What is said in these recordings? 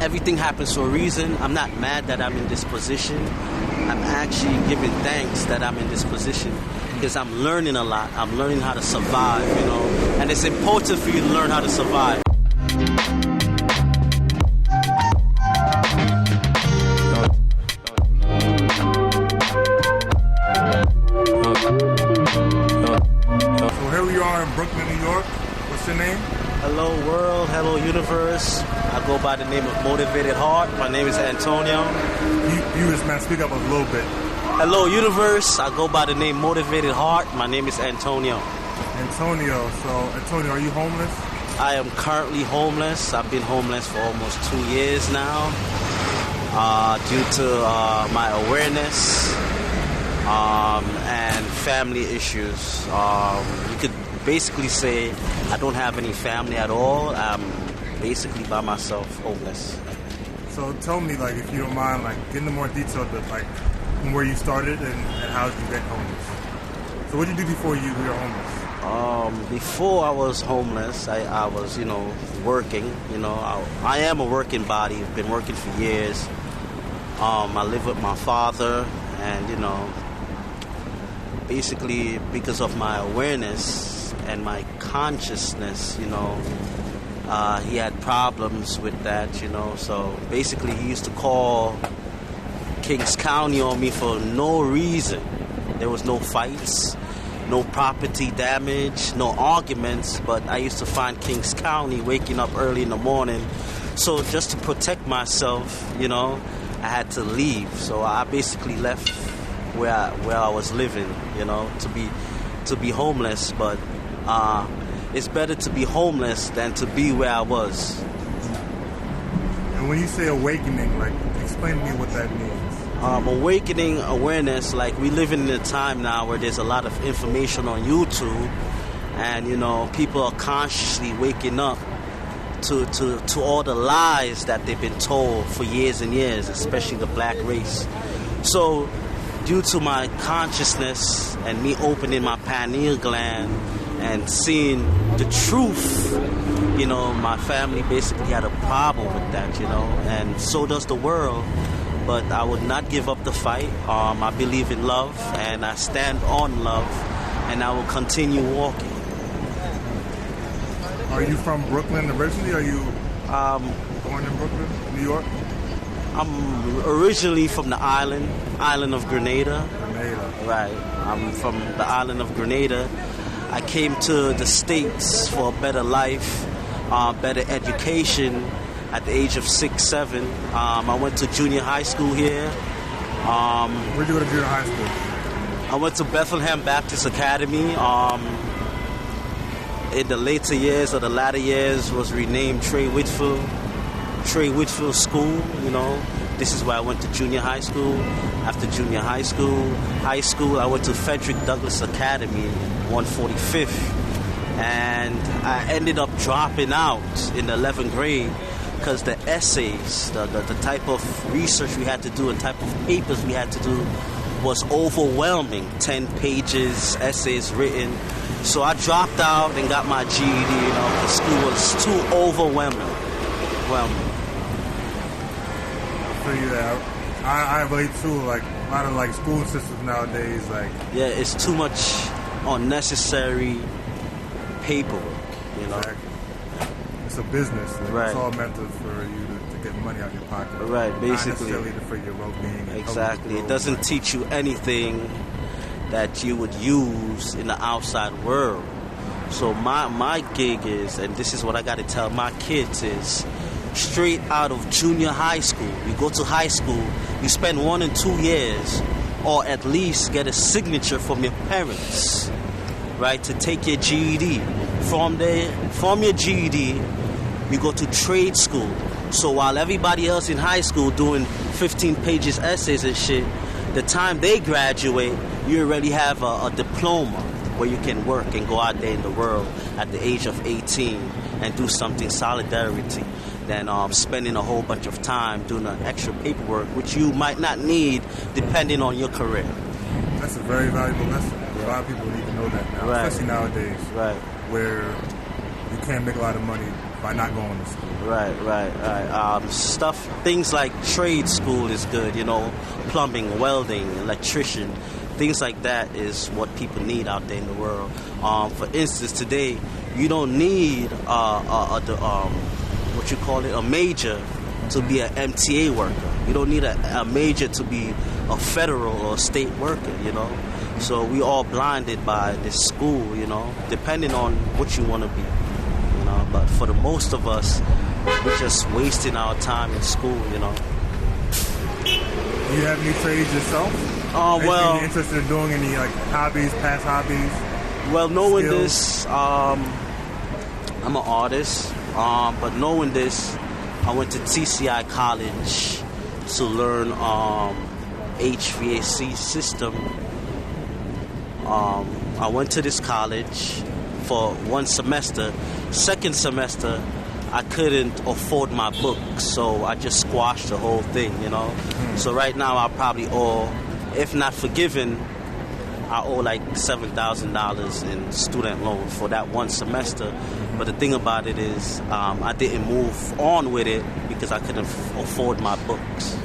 everything happens for a reason. I'm not mad that I'm in this position. I'm actually giving thanks that I'm in this position because I'm learning a lot. I'm learning how to survive, you know, and it's important for you to learn how to survive. So here we are in Brooklyn, New York. What's your name? Hello world, hello universe. I go by the name of Motivated Heart. My name is Antonio. You just, man, speak up a little bit. Hello universe, I go by the name Motivated Heart. My name is Antonio. Antonio, so Antonio, are you homeless? I am currently homeless. I've been homeless for almost 2 years now due to my awareness and family issues. You could basically say I don't have any family at all. I'm basically by myself, homeless. So tell me, like, if you don't mind, like, get into more detail, like, from where you started and how did you get homeless? So what did you do before you were homeless? Before I was homeless, I was, you know, working. You know, I am a working body. I've been working for years. I live with my father, and, you know, basically because of my awareness and my consciousness, you know, he had problems with that, you know. So basically he used to call Kings County on me for no reason. There was no fights, no property damage, no arguments, but I used to find Kings County waking up early in the morning. So just to protect myself, you know, I had to leave. So I basically left where I was living, you know, to be homeless. But it's better to be homeless than to be where I was. And when you say awakening, like, explain to me what that means. Awakening awareness, like, we live in a time now where there's a lot of information on YouTube, and, you know, people are consciously waking up to all the lies that they've been told for years and years, especially the black race. So due to my consciousness and me opening my pineal gland and seeing the truth, you know, my family basically had a problem with that, you know, and so does the world. But I would not give up the fight. I believe in love, and I stand on love, and I will continue walking. Are you from Brooklyn originally? Are you born in Brooklyn, New York? I'm originally from the island of Grenada. Grenada. Right. I'm from the island of Grenada. I came to the States for a better life, better education at the age of 6, 7. I went to junior high school here. Where'd you go to junior high school? I went to Bethlehem Baptist Academy. In the later years or the latter years was renamed Trey Whitfield School, you know. This is where I went to junior high school. After junior high school, I went to Frederick Douglass Academy, 145th. And I ended up dropping out in the 11th grade because the essays, the type of research we had to do and type of papers we had to do was overwhelming. 10 pages, essays written. So I dropped out and got my GED, you know, because school was too overwhelming. So yeah, I relate to, like, a lot of, like, school systems nowadays, like... Yeah, it's too much unnecessary paperwork, you know. Exactly. It's a business. Like, right. It's all meant for you to get money out of your pocket. Right, basically. Not necessarily for your well-being. Exactly. It doesn't teach you anything that you would use in the outside world. So my gig is, and this is what I got to tell my kids, is straight out of junior high school. You go to high school, you spend 1 and 2 years, or at least get a signature from your parents, right, to take your GED. From your GED, you go to trade school. So while everybody else in high school doing 15 pages essays and shit, the time they graduate, you already have a diploma where you can work and go out there in the world at the age of 18 and do something solidarity than spending a whole bunch of time doing the extra paperwork, which you might not need depending on your career. That's a very valuable lesson. Yeah. A lot of people need to know that now, right. Especially nowadays, right, where you can't make a lot of money by not going to school? Right. Things like trade school is good, plumbing, welding, electrician, things like that is what people need out there in the world. For instance, today, you don't need a major to be an MTA worker. You don't need a major to be a federal or state worker, So we all blinded by this school, depending on what you want to be, But for the most of us, we're just wasting our time in school, Do you have any trades yourself? Well, are you interested in doing any hobbies, past hobbies? Well, knowing skills? this, I'm an artist, but knowing this, I went to TCI College to learn HVAC system. I went to this college for 1 semester. Second semester, I couldn't afford my books, so I just squashed the whole thing, So right now I probably owe, if not forgiven, I owe like $7,000 in student loan for that 1 semester. But the thing about it is, I didn't move on with it because I couldn't afford my books.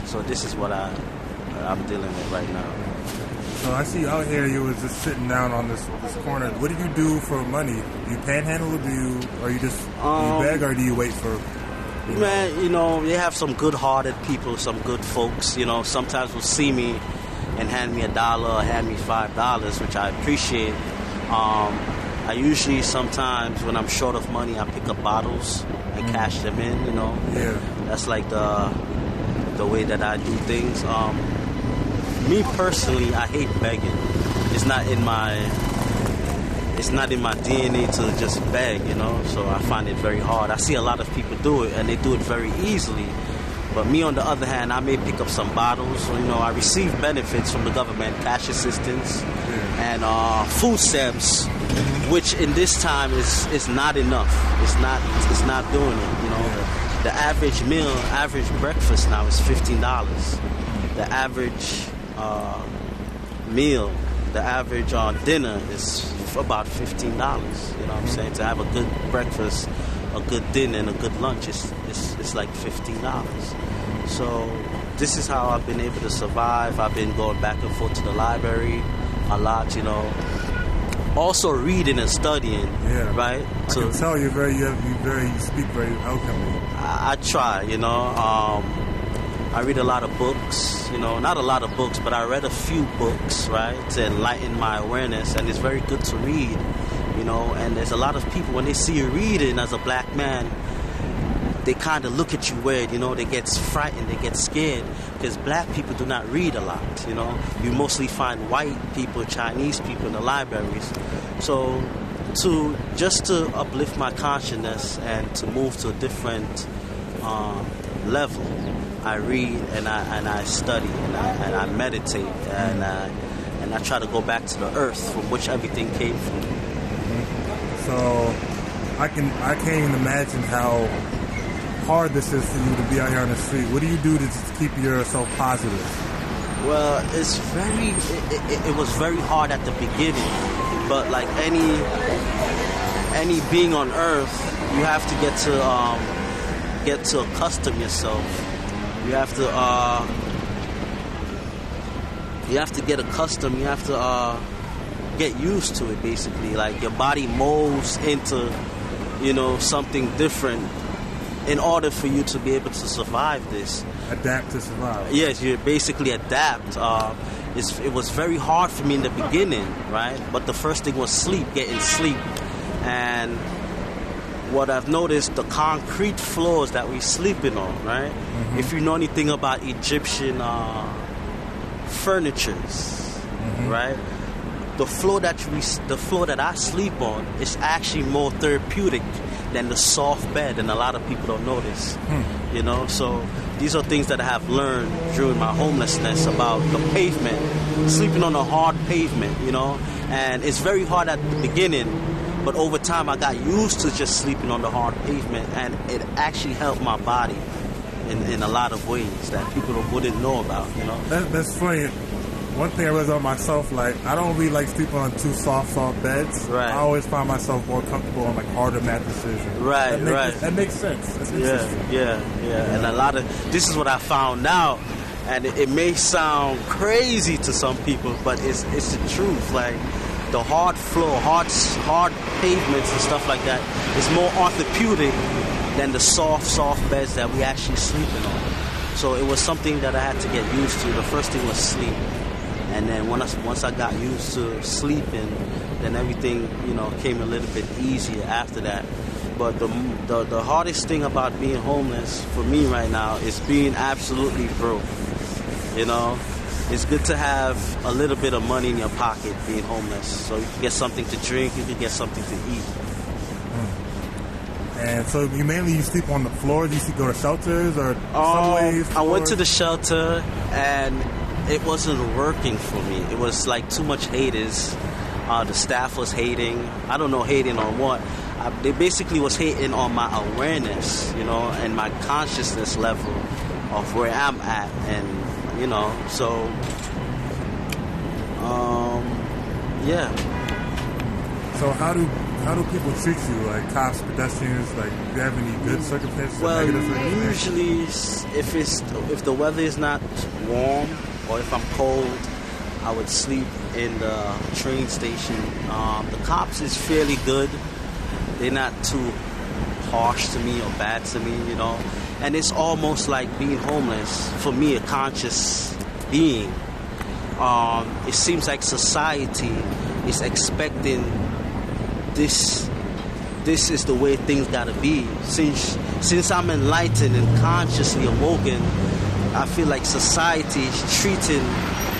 So this is what I'm dealing with right now. So I see out here you was just sitting down on this corner. What do you do for money? Do you panhandle? Do you beg, or do you wait for? Man, they have some good-hearted people, some good folks. Sometimes will see me and hand me $1 or hand me $5, which I appreciate. I usually sometimes when I'm short of money, I pick up bottles and cash them in. Yeah. That's like the way that I do things. Me personally, I hate begging. It's not in my DNA to just beg, So I find it very hard. I see a lot of people do it, and they do it very easily. But me, on the other hand, I may pick up some bottles. I receive benefits from the government, cash assistance, and food stamps, which in this time is not enough. It's not doing it. The average breakfast now is $15. The average meal, the average dinner is about $15. You know what I'm saying? To have a good breakfast, a good dinner, and a good lunch, it's like $15. So this is how I've been able to survive. I've been going back and forth to the library a lot, Also reading and studying, right? I can tell you speak very eloquently. I try, I read a lot of books, not a lot of books, but I read a few books, right, to enlighten my awareness, and it's very good to read, and there's a lot of people, when they see you reading as a black man, they kind of look at you weird, they get frightened, they get scared, because black people do not read a lot, You mostly find white people, Chinese people in the libraries. So to uplift my consciousness and to move to a different level, I read and I study and I meditate and I try to go back to the earth from which everything came from. So I can't even imagine how hard this is for you to be out here on the street. What do you do to just keep yourself positive? Well, it was very hard at the beginning, but like any being on earth, you have to get to accustom yourself. You have to get accustomed. You have to get used to it. Basically, like your body molds into something different in order for you to be able to survive this. Adapt to survive. Yes, you basically adapt. It was very hard for me in the beginning, right? But the first thing was getting sleep. And what I've noticed, the concrete floors that we're sleeping on, right? Mm-hmm. If you know anything about Egyptian furnitures, right? The floor that I sleep on is actually more therapeutic than the soft bed, and a lot of people don't notice. So these are things that I have learned during my homelessness about the pavement, sleeping on a hard pavement, and it's very hard at the beginning, but over time I got used to just sleeping on the hard pavement, and it actually helped my body in a lot of ways that people wouldn't know about. That's funny. one thing I realized about myself, like, I don't really like sleeping on too soft beds. Right. I always find myself more comfortable on, like, harder mattresses. Right, right. That makes sense. That's interesting. Yeah. And a lot of, this is what I found out, and it may sound crazy to some people, but it's the truth. Like, the hard floor, hard pavements and stuff like that is more orthopedic than the soft beds that we actually sleeping on. So it was something that I had to get used to. The first thing was sleep. And then once I got used to sleeping, then everything, came a little bit easier after that. But the hardest thing about being homeless for me right now is being absolutely broke. It's good to have a little bit of money in your pocket being homeless. So you can get something to drink, you can get something to eat. And so you sleep on the floor? Do you go to shelters or subways? I went to the shelter and it wasn't working for me. It was like too much haters. The staff was hating. I don't know hating on what. They basically was hating on my awareness, and my consciousness level of where I'm at. And, so, yeah. So how do people treat you, like cops, pedestrians? Like, do you have any good circumstances? Well, or negative circumstances? usually, if the weather is not warm or if I'm cold, I would sleep in the train station. The cops is fairly good. They're not too harsh to me or bad to me, And it's almost like being homeless for me, a conscious being. It seems like society is expecting this is the way things gotta be. Since I'm enlightened and consciously awoken, I feel like society is treating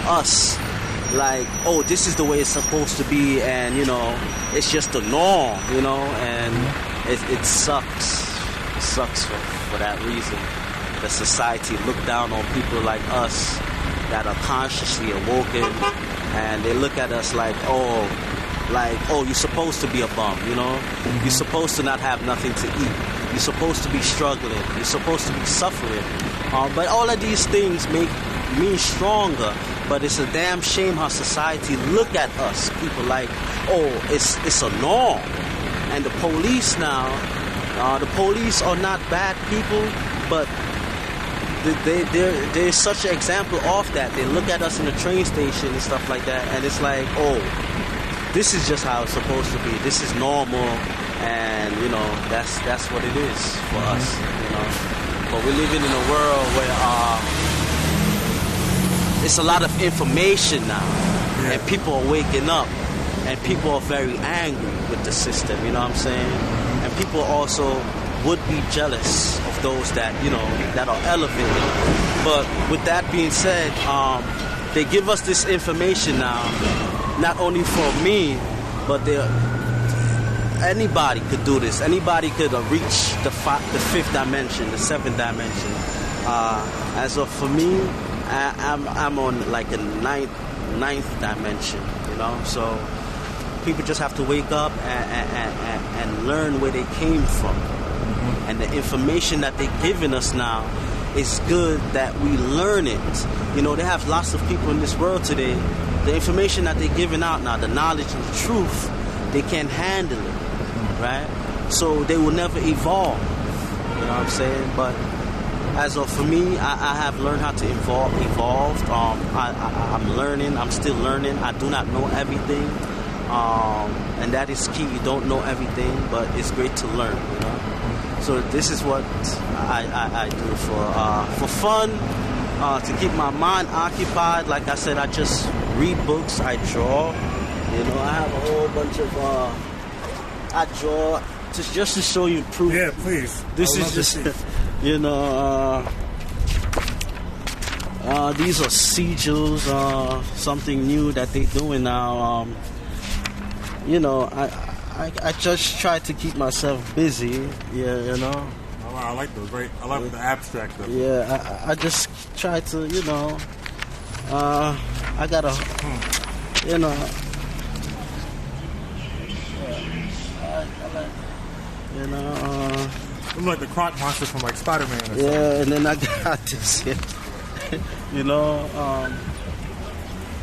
us like, oh, this is the way it's supposed to be, and it's just the norm, and it sucks. It sucks for that reason. The society look down on people like us that are consciously awoken, and they look at us like, oh, you're supposed to be a bum, You're supposed to not have nothing to eat. You're supposed to be struggling. You're supposed to be suffering. But all of these things make me stronger. But it's a damn shame how society look at us, people like, oh, it's a norm. And the police now, the police are not bad people, but they're such an example of that. They look at us in the train station and stuff like that, and it's like, oh, this is just how it's supposed to be. This is normal, and that's what it is for us. But we're living in a world where it's a lot of information now, and people are waking up, and people are very angry with the system. You know what I'm saying? And people also would be jealous of those that that are elevated. But with that being said, they give us this information now, not only for me, but anybody could do this. Anybody could reach the fifth dimension, the seventh dimension. As of for me, I'm on like a ninth dimension, So people just have to wake up and learn where they came from. And the information that they're giving us now is good that we learn it. They have lots of people in this world today. The information that they're giving out now, the knowledge and the truth, they can't handle it, right? So they will never evolve. You know what I'm saying? But as of for me, I have learned how to evolve. I'm learning. I'm still learning. I do not know everything, and that is key. You don't know everything, but it's great to learn. So this is what I do for fun, to keep my mind occupied. Like I said, I just read books. I draw. I have a whole bunch of. I draw just to show you proof. Yeah, please. This is just. These are sigils, something new that they're doing now. I just try to keep myself busy, Oh, I like those, right? I love the abstract stuff. Yeah, I just try to, I gotta, I'm like the croc monster from like Spider-Man or something. Yeah, and then I got this,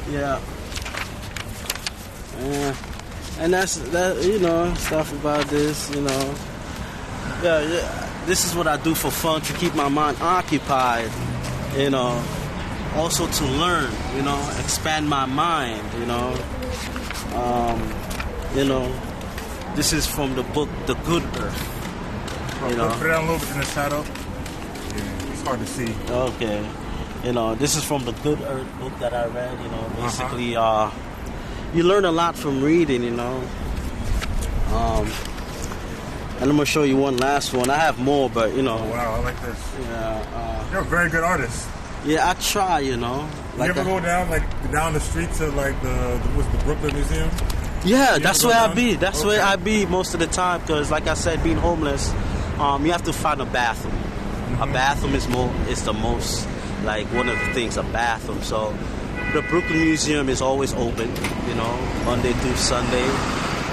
Yeah. And that's that. You know, stuff about this. You know. Yeah. This is what I do for fun to keep my mind occupied. You know. Also to learn. You know, expand my mind. You know. You know. This is from the book The Good Earth. You know. Put it down a little bit in the shadow. Yeah, it's hard to see. Okay. You know, this is from the Good Earth book that I read. You know, basically, you learn a lot from reading. You know. And I'm gonna show you one last one. I have more, but you know. Oh, wow, I like this. Yeah. You're a very good artist. Yeah, I try. You know. Like you ever go down the street to the Brooklyn Museum? Yeah, that's where I be. That's where I be most of the time. Because, like I said, being homeless, you have to find a bathroom. Mm-hmm. A bathroom is the most, like, one of the things, a bathroom. So the Brooklyn Museum is always open, you know, Monday through Sunday,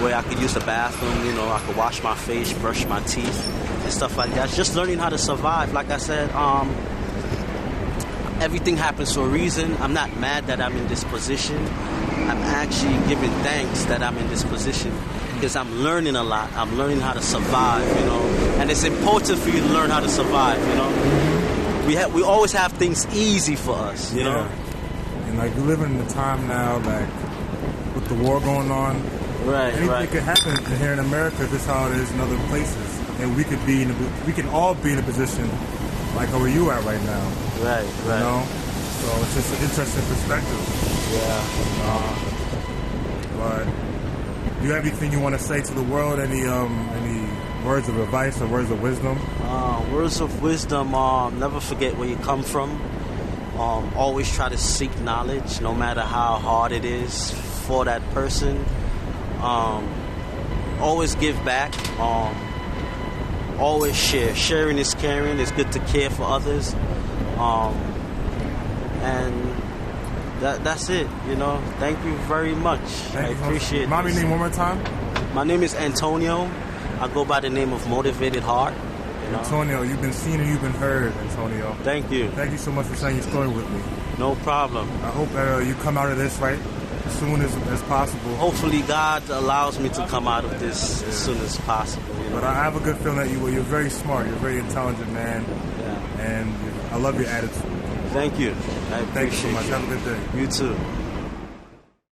where I could use the bathroom, you know, I could wash my face, brush my teeth, and stuff like that. Just learning how to survive. Like I said, everything happens for a reason. I'm not mad that I'm in this position. I'm actually giving thanks that I'm in this position because I'm learning a lot. I'm learning how to survive, you know. And it's important for you to learn how to survive, you know. We always have things easy for us, you know. And like we're living in a time now, like with the war going on, anything could happen here in America. Just how it is in other places, and we can all be in a position like where you at right now. Right. You know. So it's just an interesting perspective. Yeah. But do you have anything you want to say to the world? Any words of advice or words of wisdom? Words of wisdom. Never forget where you come from. Always try to seek knowledge, no matter how hard it is for that person. Always give back. Always share. Sharing is caring. It's good to care for others. And that's it, you know. Thank you very much. I appreciate it. Remind me your name one more time. My name is Antonio. I go by the name of Motivated Heart. You know? Antonio, you've been seen and you've been heard, Antonio. Thank you. Thank you so much for sharing your story with me. No problem. I hope you come out of this right as soon as possible. Hopefully God allows me to come out of this as soon as possible. You know? But I have a good feeling that you're very smart. You're a very intelligent man. Yeah. And I love your attitude. Thank you. I appreciate Thank you so much. Have a good day. You too.